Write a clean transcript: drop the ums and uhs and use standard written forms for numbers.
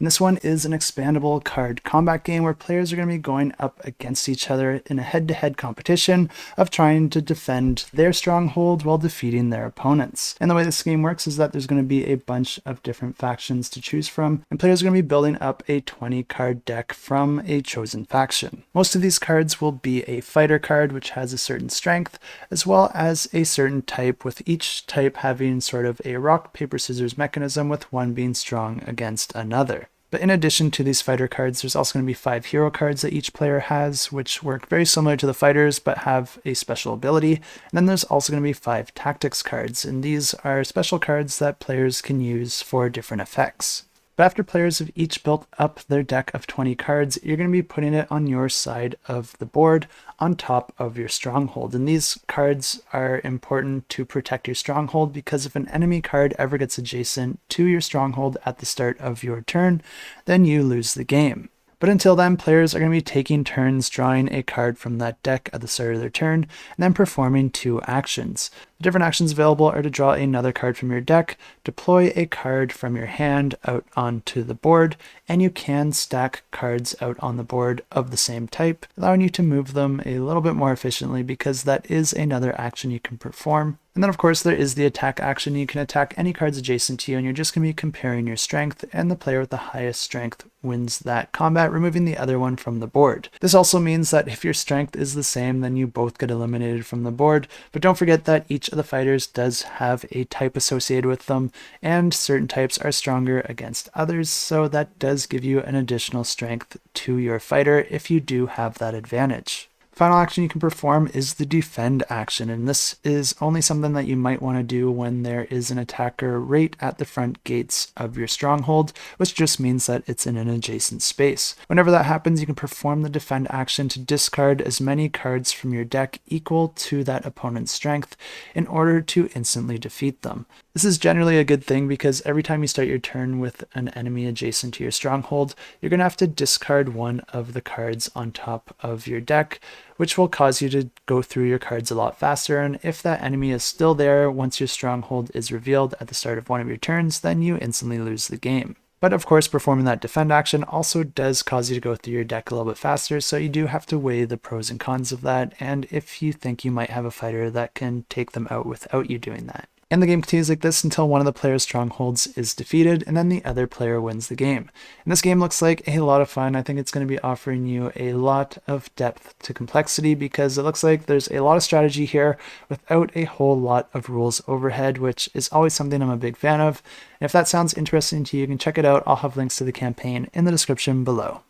And this one is an expandable card combat game where players are going to be going up against each other in a head-to-head competition of trying to defend their stronghold while defeating their opponents. And the way this game works is that there's going to be a bunch of different factions to choose from, and players are going to be building up a 20 card deck from a chosen faction. Most of these cards will be a fighter card, which has a certain strength, as well as a certain type, with each type having sort of a rock, paper, scissors mechanism, with one being strong against another. But in addition to these fighter cards, there's also going to be 5 hero cards that each player has, which work very similar to the fighters, but have a special ability. And then there's also going to be 5 tactics cards, and these are special cards that players can use for different effects. But after players have each built up their deck of 20 cards, you're going to be putting it on your side of the board on top of your stronghold. And these cards are important to protect your stronghold, because if an enemy card ever gets adjacent to your stronghold at the start of your turn, then you lose the game. But until then, players are going to be taking turns drawing a card from that deck at the start of their turn, and then performing 2 actions. The different actions available are to draw another card from your deck, deploy a card from your hand out onto the board, and you can stack cards out on the board of the same type, allowing you to move them a little bit more efficiently, because that is another action you can perform. And then of course there is the attack action. You can attack any cards adjacent to you, and you're just going to be comparing your strength, and the player with the highest strength wins that combat, removing the other one from the board. This also means that if your strength is the same, then you both get eliminated from the board. But don't forget that each of the fighters does have a type associated with them, and certain types are stronger against others, so that does give you an additional strength to your fighter if you do have that advantage. Final action you can perform is the defend action, and this is only something that you might want to do when there is an attacker right at the front gates of your stronghold, which just means that it's in an adjacent space. Whenever that happens, you can perform the defend action to discard as many cards from your deck equal to that opponent's strength in order to instantly defeat them. This is generally a good thing, because every time you start your turn with an enemy adjacent to your stronghold, you're going to have to discard one of the cards on top of your deck, which will cause you to go through your cards a lot faster. And if that enemy is still there once your stronghold is revealed at the start of one of your turns, then you instantly lose the game. But of course, performing that defend action also does cause you to go through your deck a little bit faster, so you do have to weigh the pros and cons of that, and if you think you might have a fighter that can take them out without you doing that. And the game continues like this until one of the player's strongholds is defeated, and then the other player wins the game. And this game looks like a lot of fun. I think it's going to be offering you a lot of depth to complexity, because it looks like there's a lot of strategy here without a whole lot of rules overhead, which is always something I'm a big fan of. And if that sounds interesting to you, you can check it out. I'll have links to the campaign in the description below.